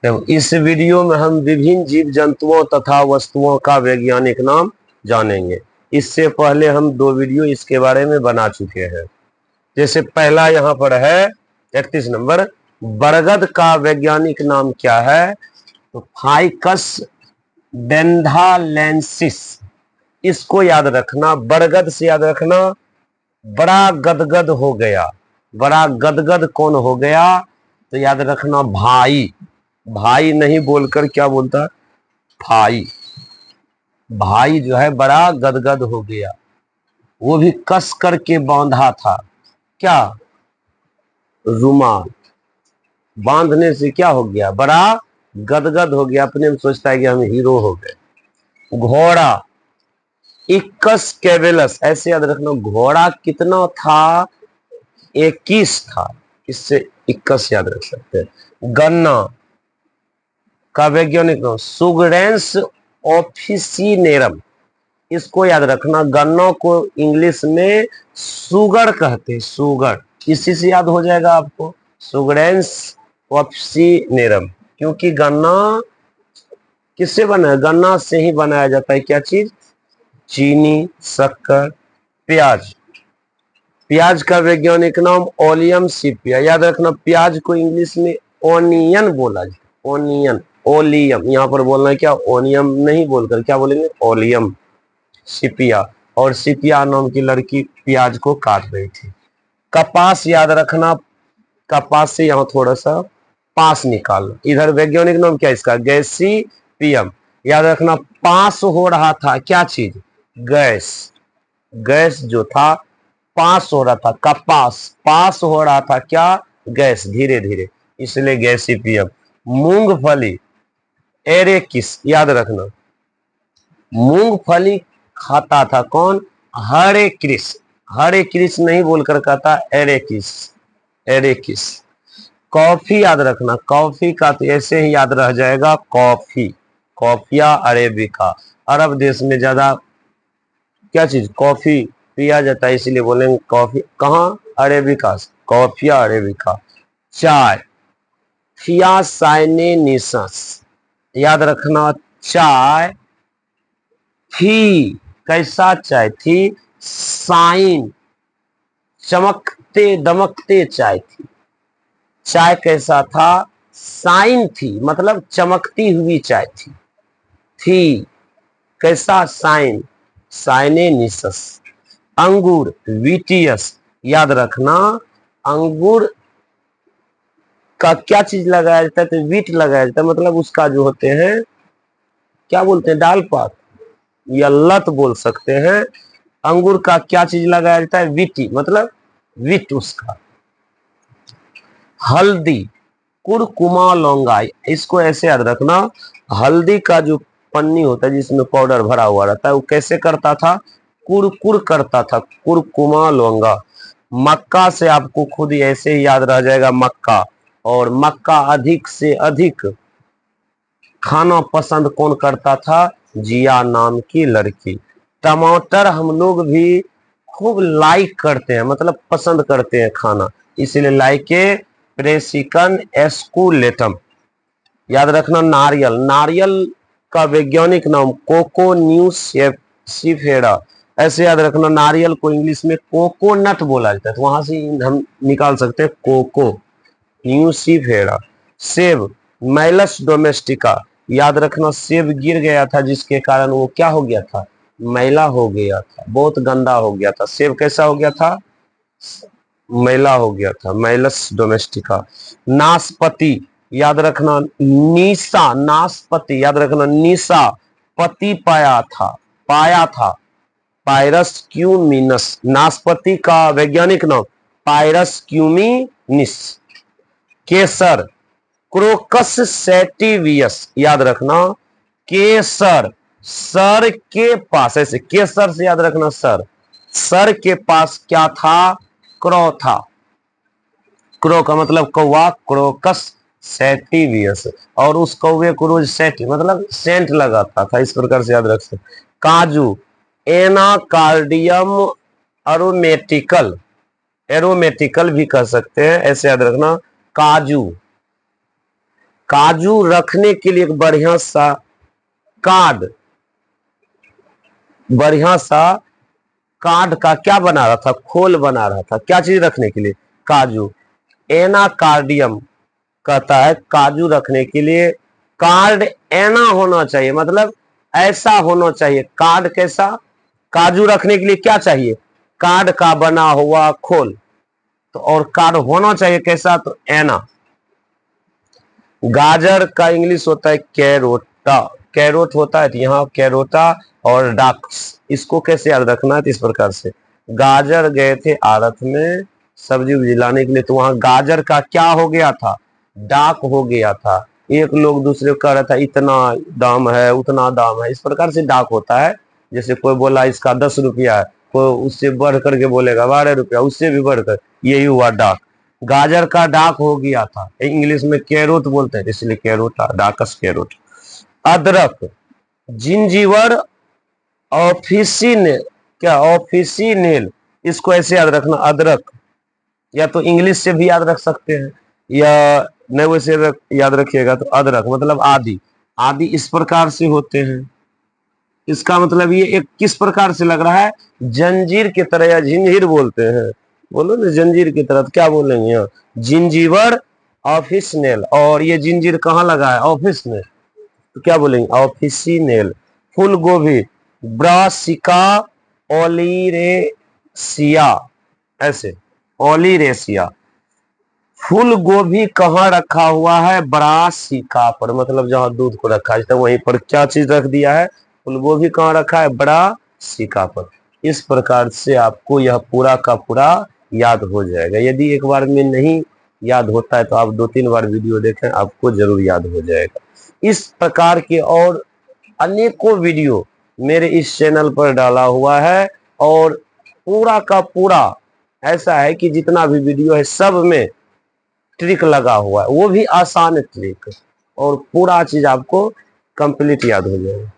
तो इस वीडियो में हम विभिन्न जीव जंतुओं तथा वस्तुओं का वैज्ञानिक नाम जानेंगे। इससे पहले हम 2 वीडियो इसके बारे में बना चुके हैं। जैसे पहला यहाँ पर है 31 नंबर, बरगद का वैज्ञानिक नाम क्या है? तो फाइकस बेंथालेंसिस। इसको याद रखना, बरगद से याद रखना, बड़ा गदगद हो गया। बड़ा गदगद कौन हो गया? तो याद रखना भाई। भाई नहीं बोलकर क्या बोलता है? भाई। भाई जो है बड़ा गदगद हो गया, वो भी कस करके बांधा था। क्या? रुमाल। बांधने से क्या हो गया? बड़ा गदगद हो गया, अपने में सोचता है कि हम हीरो हो गए। घोड़ा, इक्कस कैवेलस, ऐसे याद रखना। घोड़ा कितना था? 21 था, इससे 21 याद रख सकते हैं। गन्ना का वैज्ञानिक नाम सुगरेंस ऑफिसिनेरम। इसको याद रखना, गन्ना को इंग्लिश में सुगर कहते हैं, सुगर। इसी से याद हो जाएगा आपको, सुगरेंस ऑफिसिनेरम। क्योंकि गन्ना किससे बना है? गन्ना से ही बनाया जाता है। क्या चीज? चीनी, शक्कर, प्याज। प्याज का वैज्ञानिक नाम ओलियम सीपिया। याद रखना, प्याज को इंग्लिश में ओनियन बोला जाता है। Onion, oleum. यहाँ पर बोलना है क्या? ओनियम नहीं बोलकर क्या बोलेंगे? ओलियम सीपिया। और सीपिया नाम की लड़की प्याज को काट रही थी। कपास याद रखना, कपास से यहाँ थोड़ा सा पास निकालना। इधर वैज्ञानिक नाम क्या इसका? गैसीपियम। याद रखना, पास हो रहा था क्या चीज? गैस। गैस जो था पास हो रहा था, कपास पास हो रहा था क्या? गैस, धीरे धीरे, इसलिए गैसीपियम। मूंगफली, एरेकिस। याद रखना, मूंगफली खाता था कौन? हरे कृष्ण। हरे कृष्ण नहीं बोलकर कहता एरेकिस, एरेकिस। कॉफी याद रखना, कॉफी का तो ऐसे ही याद रह जाएगा, कॉफी। Coffea arabica. अरब देश में ज्यादा क्या चीज? कॉफी पिया जाता है, इसीलिए बोलेंगे कॉफी। कहाँ? Arabica, coffea arabica. चाय, थियासाइनेनिसस। याद रखना, चाय थी। कैसा चाय थी? साइन, चमकते दमकते चाय थी। चाय कैसा था? साइन थी, मतलब चमकती हुई चाय थी। थी कैसा? साइन, साइनेनिसस। अंगूर, विटियस। याद रखना, अंगूर का क्या चीज लगाया जाता है? तो वीट लगाया जाता है, मतलब उसका जो होते हैं क्या बोलते हैं? डाल पात या लत बोल सकते हैं। अंगूर का क्या चीज लगाया जाता है? विटी, मतलब विट उसका। हल्दी, कुरकुमा लौंगा। इसको ऐसे याद रखना, हल्दी का जो पन्नी होता है जिसमें पाउडर भरा हुआ रहता है, वो कैसे करता था? कुरकुर करता था, कुरकुमा लौंगा। मक्का से आपको खुद ही ऐसे ही याद रह जाएगा, मक्का। और मक्का अधिक से अधिक खाना पसंद कौन करता था? जिया नाम की लड़की। टमाटर हम लोग भी खूब लाइक करते हैं, मतलब पसंद करते हैं खाना, इसलिए लाइके प्रेसिकन एस्कुलेटम। याद रखना, नारियल, नारियल का वैज्ञानिक नाम कोकोन्यूसिफेरा। ऐसे याद रखना, नारियल को इंग्लिश में कोकोनट बोला जाता है, तो वहां से हम निकाल सकते हैं कोको न्यूसिफेरा। सेब, मैलस डोमेस्टिका। याद रखना, सेब गिर गया था जिसके कारण वो क्या हो गया था? मैला हो गया था, बहुत गंदा हो गया था। सेब कैसा हो गया था? मैला हो गया था, मैलस डोमेस्टिका। नाशपाती, याद रखना, निशा, नाशपाती। याद रखना, निशा पति पाया था, पाया था, पायरस क्यूमिनस। नाशपाती का वैज्ञानिक नाम पायरस क्यूमिनिस। केसर, क्रोकस सैटिवियस। याद रखना, केसर, सर के पास, ऐसे केसर से याद रखना, सर, सर के पास क्या था? क्रो था। क्रो का मतलब कौवा, क्रोकस सैटिवियस। और उस कौवे को रोज सेंट, मतलब सेंट लगाता था, इस प्रकार से याद रख सकते। काजू, एनाकार्डियम अरोमेटिकल, एरोमेटिकल भी कह सकते हैं, ऐसे याद रखना, काजू। काजू रखने के लिए एक बढ़िया सा कार्ड, बढ़िया सा कार्ड का क्या बना रहा था, खोल बना रहा था, क्या चीज रखने के लिए, काजू। एनाकार्डियम कहता है काजू रखने के लिए कार्ड एना होना चाहिए, मतलब ऐसा होना चाहिए। कार्ड कैसा, काजू रखने के लिए क्या चाहिए, कार्ड का बना हुआ खोल, तो और कार्ड होना चाहिए कैसा, तो एना। गाजर का इंग्लिश होता है कैरोटा, कैरोट होता है तो यहाँ कैरोटा और डाक्स, इसको कैसे याद रखना है, तो इस प्रकार से। गाजर गए थे आड़त में सब्जी उब्जी लाने के लिए, तो वहां गाजर का क्या हो गया था, डाक हो गया था। एक लोग दूसरे को कह रहा था इतना दाम है उतना दाम है, इस प्रकार से डाक होता है। जैसे कोई बोला इसका 10 रुपया है, कोई उससे बढ़ करके बोलेगा 12 रुपया, उससे भी बढ़कर, यही हुआ डाक। गाजर का डाक हो गया था, इंग्लिश में कैरोट बोलते हैं इसलिए कैरोटा, डाकस कैरोट। अदरक, जिंजीवर, ऑफिसिनेल, क्या ऑफिसिनेल, इसको ऐसे याद रखना अदरक, या तो इंग्लिश से भी याद रख सकते हैं या नहीं वैसे याद रखिएगा तो अदरक मतलब आदि, आदि इस प्रकार से होते हैं। इसका मतलब ये एक किस प्रकार से लग रहा है, जंजीर की तरह या झिंझिर बोलते हैं, बोलो ना जंजीर की तरह, तो क्या बोलेंगे यहाँ, जिंजीवर ऑफिसनेल, और ये जंजीर कहाँ लगा है, ऑफिस में, तो क्या बोलेंगे ऑफिसिनेल। फूल गोभी, ब्रासिका ओलिरेसिया, ऐसे ओलिरेसिया। फूल गोभी कहाँ रखा हुआ है, ब्रासिका पर, मतलब जहां दूध को रखा है तो वहीं पर क्या चीज रख दिया है, फूल गोभी कहाँ रखा है, ब्रासिका पर। इस प्रकार से आपको यह पूरा का पूरा याद हो जाएगा। यदि एक बार में नहीं याद होता है तो आप 2-3 बार वीडियो देखें, आपको जरूर याद हो जाएगा। इस प्रकार के और अनेकों वीडियो मेरे इस चैनल पर डाला हुआ है, और पूरा का पूरा ऐसा है कि जितना भी वीडियो है सब में ट्रिक लगा हुआ है, वो भी आसान ट्रिक, और पूरा चीज आपको कंप्लीट याद हो जाएगा।